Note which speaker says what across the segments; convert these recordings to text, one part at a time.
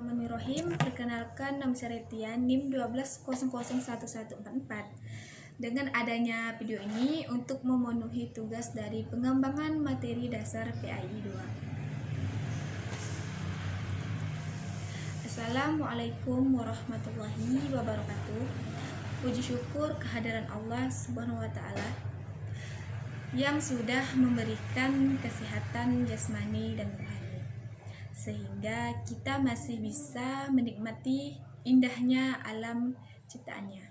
Speaker 1: Bismillahirrahmanirrahim. Perkenalkan, nama saya Retia, NIM 12001144. Dengan adanya video ini untuk memenuhi tugas dari pengembangan materi dasar PAI 2. Assalamualaikum warahmatullahi wabarakatuh. Puji syukur kehadiran Allah Subhanahu wa Ta'ala yang sudah memberikan kesehatan jasmani dan rohani, sehingga kita masih bisa menikmati indahnya alam ciptaannya.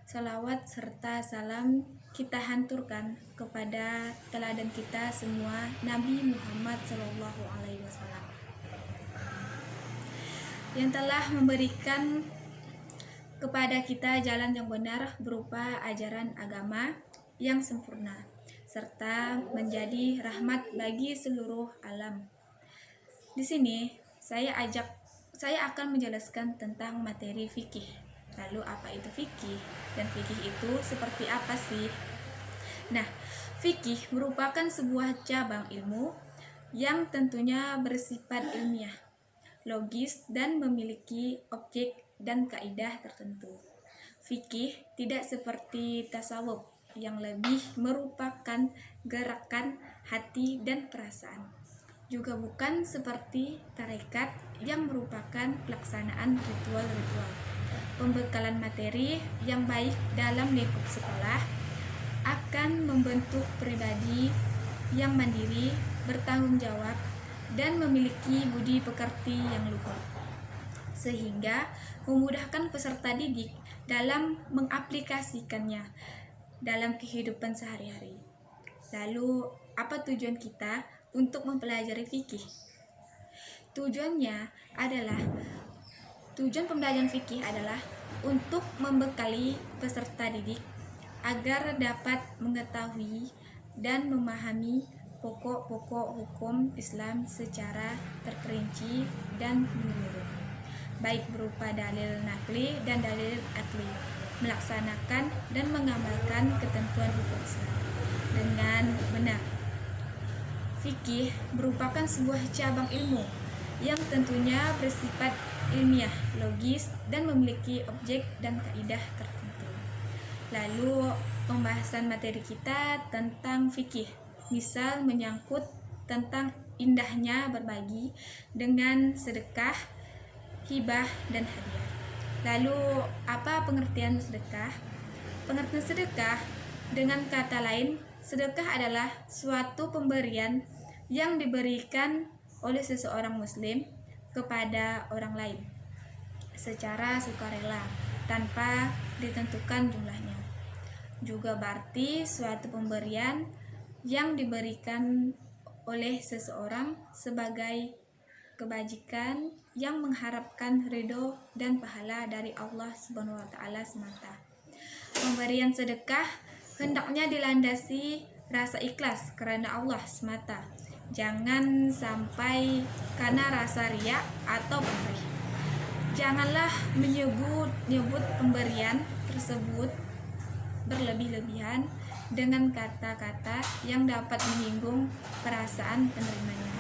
Speaker 1: Salawat serta salam kita hanturkan kepada teladan kita semua, Nabi Muhammad SAW, yang telah memberikan kepada kita jalan yang benar berupa ajaran agama yang sempurna, serta menjadi rahmat bagi seluruh alam. Di sini saya akan menjelaskan tentang materi fikih. Lalu apa itu fikih? Dan fikih itu seperti apa sih? Nah, fikih merupakan sebuah cabang ilmu yang tentunya bersifat ilmiah, logis, dan memiliki objek dan kaidah tertentu. Fikih tidak seperti tasawuf yang lebih merupakan gerakan hati dan perasaan. Juga bukan seperti tarekat yang merupakan pelaksanaan ritual-ritual. Pembekalan materi yang baik dalam lingkup sekolah akan membentuk pribadi yang mandiri, bertanggung jawab, dan memiliki budi pekerti yang luhur, sehingga memudahkan peserta didik dalam mengaplikasikannya dalam kehidupan sehari-hari. Lalu, apa tujuan kita untuk mempelajari fikih? Tujuan pembelajaran fikih adalah untuk membekali peserta didik agar dapat mengetahui dan memahami pokok-pokok hukum Islam secara terperinci dan menyeluruh, baik berupa dalil nakli dan dalil akli, melaksanakan dan mengamalkan ketentuan hukum Islam dengan benar. Fikih merupakan sebuah cabang ilmu yang tentunya bersifat ilmiah, logis, dan memiliki objek dan kaidah tertentu. Lalu pembahasan materi kita tentang fikih, misal menyangkut tentang indahnya berbagi dengan sedekah, hibah, dan hadiah. Lalu apa pengertian sedekah? Pengertian sedekah dengan kata lain, sedekah adalah suatu pemberian yang diberikan oleh seseorang muslim kepada orang lain secara sukarela tanpa ditentukan jumlahnya. Juga berarti suatu pemberian yang diberikan oleh seseorang sebagai kebajikan yang mengharapkan ridho dan pahala dari Allah Subhanahu wa Ta'ala semata. Pemberian sedekah hendaknya dilandasi rasa ikhlas karena Allah semata. Jangan sampai karena rasa riya atau pamrih. Janganlah menyebut pemberian tersebut berlebih-lebihan dengan kata-kata yang dapat menyinggung perasaan penerimanya.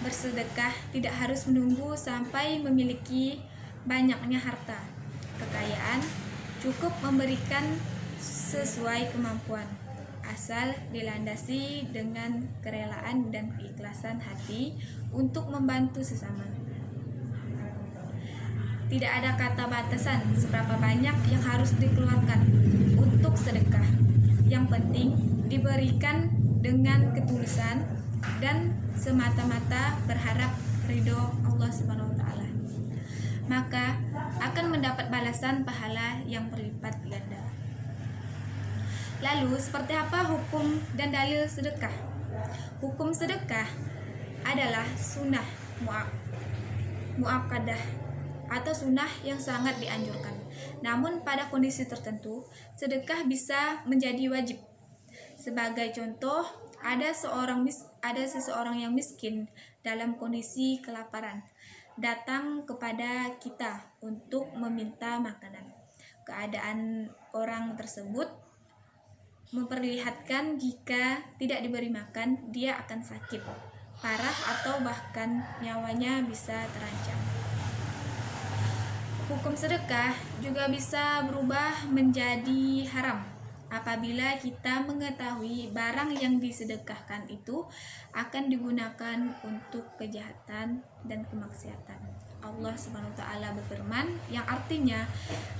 Speaker 1: Bersedekah tidak harus menunggu sampai memiliki banyaknya harta, kekayaan. Cukup memberikan sesuai kemampuan, asal dilandasi dengan kerelaan dan keikhlasan hati untuk membantu sesama. Tidak ada kata batasan seberapa banyak yang harus dikeluarkan untuk sedekah. Yang penting diberikan dengan ketulusan dan semata-mata berharap ridho Allah Subhanahu wa Ta'ala, maka akan mendapat balasan pahala yang berlipat ganda. Lalu, seperti apa hukum dan dalil sedekah? Hukum sedekah adalah sunnah muakkadah atau sunnah yang sangat dianjurkan. Namun pada kondisi tertentu, sedekah bisa menjadi wajib. Sebagai contoh, ada seseorang yang miskin dalam kondisi kelaparan datang kepada kita untuk meminta makanan. Keadaan orang tersebut memperlihatkan jika tidak diberi makan, dia akan sakit. parah atau bahkan nyawanya bisa terancam. Hukum sedekah juga bisa berubah menjadi haram apabila kita mengetahui barang yang disedekahkan itu akan digunakan untuk kejahatan dan kemaksiatan. Allah Subhanahu wa taala berfirman yang artinya,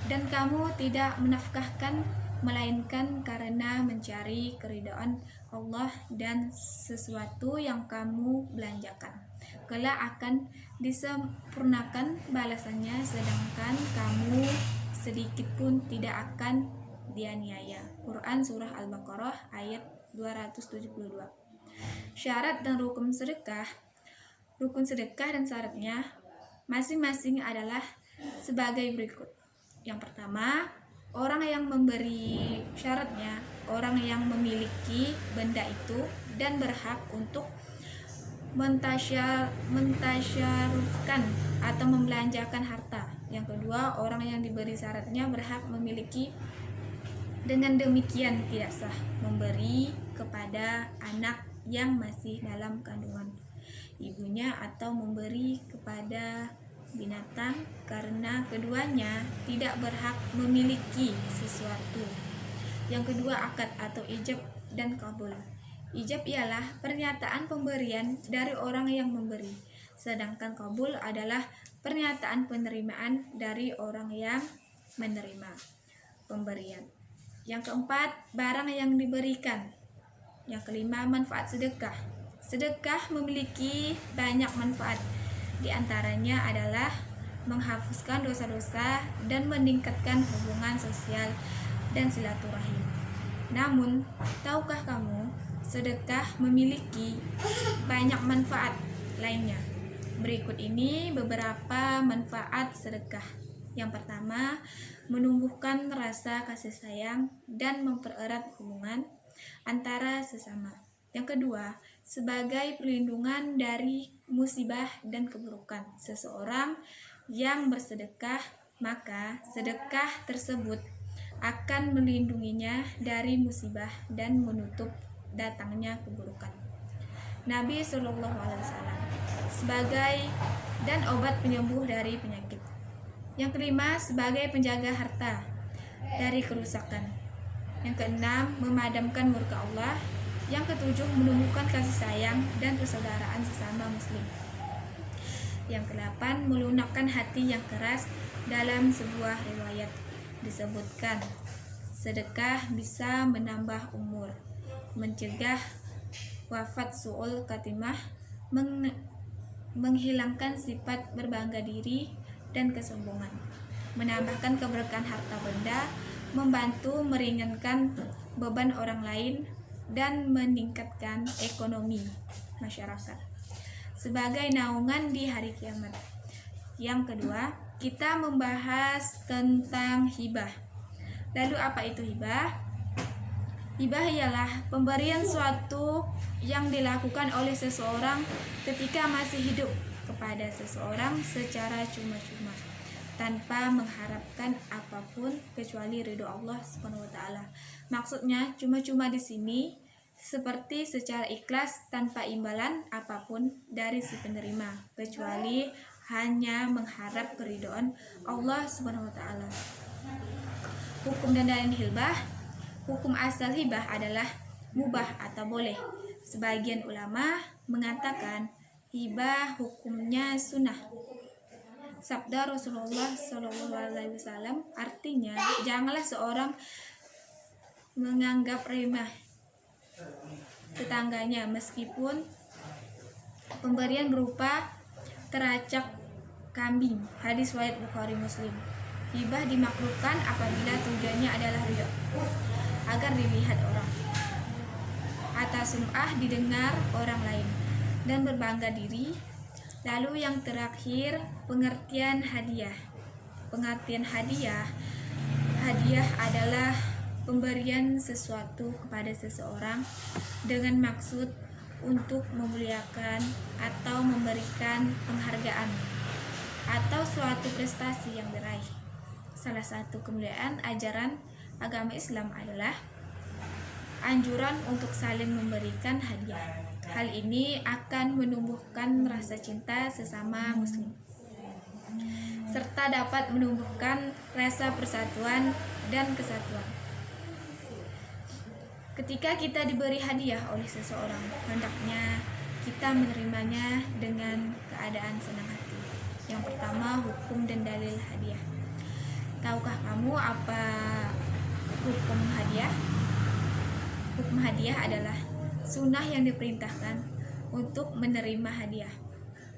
Speaker 1: "Dan kamu tidak menafkahkan melainkan karena mencari keridhaan Allah, dan sesuatu yang kamu belanjakan kelak akan disempurnakan balasannya, sedangkan kamu sedikit pun tidak akan dianiaya." Quran Surah Al-Baqarah ayat 272. Syarat dan rukun sedekah dan syaratnya masing-masing adalah sebagai berikut. Yang pertama, orang yang memberi syaratnya orang yang memiliki benda itu dan berhak untuk mentasyarufkan atau membelanjakan harta. Yang kedua, orang yang diberi syaratnya berhak memiliki. Dengan demikian tidak sah memberi kepada anak yang masih dalam kandungan ibunya atau memberi kepada binatang, karena keduanya tidak berhak memiliki sesuatu. Yang kedua, akad atau ijab dan kabul. Ijab ialah pernyataan pemberian dari orang yang memberi, sedangkan kabul adalah pernyataan penerimaan dari orang yang menerima pemberian. Yang keempat, barang yang diberikan. Yang kelima, manfaat sedekah. Sedekah memiliki banyak manfaat. Di antaranya adalah menghapuskan dosa-dosa dan meningkatkan hubungan sosial dan silaturahim. Namun, tahukah kamu, sedekah memiliki banyak manfaat lainnya? Berikut ini beberapa manfaat sedekah. Yang pertama, menumbuhkan rasa kasih sayang dan mempererat hubungan antara sesama. Yang kedua, sebagai perlindungan dari musibah dan keburukan seseorang yang bersedekah, maka sedekah tersebut akan melindunginya dari musibah dan menutup datangnya keburukan. Nabi Shallallahu Alaihi Wasallam sebagai dan obat penyembuh dari penyakit. Yang kelima, sebagai penjaga harta dari kerusakan. Yang keenam, memadamkan murka Allah. Yang ketujuh, menumbuhkan kasih sayang dan persaudaraan sesama muslim. Yang kedelapan, melunakkan hati yang keras. Dalam sebuah riwayat disebutkan, sedekah bisa menambah umur, mencegah wafat su'ul khatimah, menghilangkan sifat berbangga diri dan kesombongan, menambahkan keberkahan harta benda, membantu meringankan beban orang lain, dan meningkatkan ekonomi masyarakat sebagai naungan di hari kiamat. Yang kedua, kita membahas tentang hibah. Lalu apa itu hibah? Hibah ialah pemberian suatu yang dilakukan oleh seseorang ketika masih hidup kepada seseorang secara cuma-cuma, tanpa mengharapkan apapun kecuali ridho Allah Subhanahu wa taala. Maksudnya cuma-cuma di sini seperti secara ikhlas tanpa imbalan apapun dari si penerima, kecuali hanya mengharap keridhaan Allah Subhanahu wa taala. Hukum dan dalil hibah. Hukum asal hibah adalah mubah atau boleh. Sebagian ulama mengatakan hibah hukumnya sunnah. Sabda Rasulullah SAW artinya, janganlah seorang menganggap remeh tetangganya meskipun pemberian berupa teracak kambing. Hadis riwayat Bukhari Muslim. Hibah dimakruhkan apabila tujuannya adalah ridha, agar dilihat orang, atas sum'ah didengar orang lain, dan berbangga diri. Lalu yang terakhir, pengertian hadiah. Pengertian hadiah adalah pemberian sesuatu kepada seseorang dengan maksud untuk memuliakan atau memberikan penghargaan atau suatu prestasi yang diraih. Salah satu kemuliaan ajaran agama Islam adalah anjuran untuk saling memberikan hadiah. Hal ini akan menumbuhkan rasa cinta sesama muslim, serta dapat menumbuhkan rasa persatuan dan kesatuan. Ketika kita diberi hadiah oleh seseorang, hendaknya kita menerimanya dengan keadaan senang hati. Yang pertama, hukum dan dalil hadiah. Tahukah kamu apa hukum hadiah? Hukum hadiah adalah sunnah yang diperintahkan untuk menerima hadiah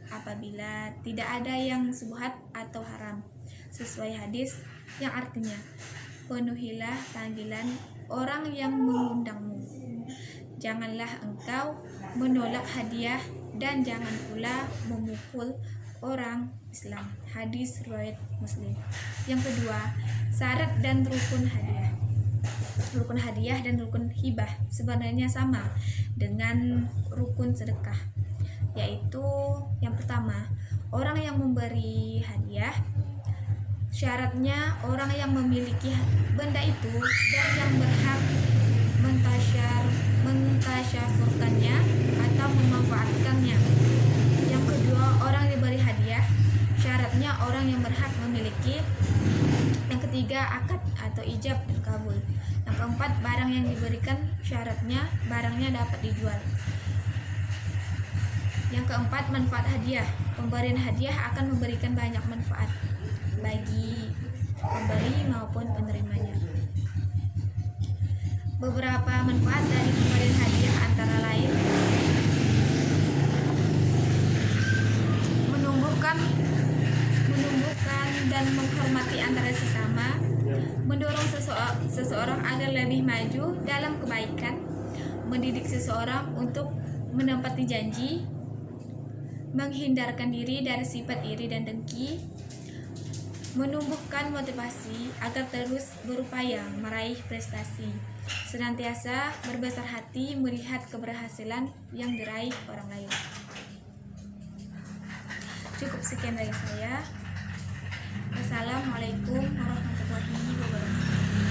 Speaker 1: apabila tidak ada yang syubhat atau haram, sesuai hadis yang artinya, penuhilah panggilan orang yang mengundangmu. Janganlah engkau menolak hadiah dan jangan pula memukul orang Islam. Hadis riwayat Muslim. Yang kedua, syarat dan rukun hadiah. Rukun hadiah dan rukun hibah sebenarnya sama dengan rukun sedekah, yaitu yang pertama, orang yang memberi hadiah syaratnya orang yang memiliki benda itu dan yang berhak mentasyafurkannya atau memanfaatkannya. Yang kedua, orang yang diberi hadiah syaratnya orang yang berhak memiliki. Yang ketiga, akad atau ijab dan kabul. Yang keempat, barang yang diberikan syaratnya barangnya dapat dijual. Yang keempat, manfaat hadiah. Pemberian hadiah akan memberikan banyak manfaat bagi pemberi maupun penerimanya. Beberapa manfaat dari pemberian hadiah antara lain menumbuhkan dan menghormati antara sesama, mendorong seseorang agar lebih maju dalam kebaikan, mendidik seseorang untuk menepati janji, menghindarkan diri dari sifat iri dan dengki, menumbuhkan motivasi agar terus berupaya meraih prestasi, senantiasa berbesar hati melihat keberhasilan yang diraih orang lain. Cukup sekian dari saya. Wassalamualaikum warahmatullahi wabarakatuh.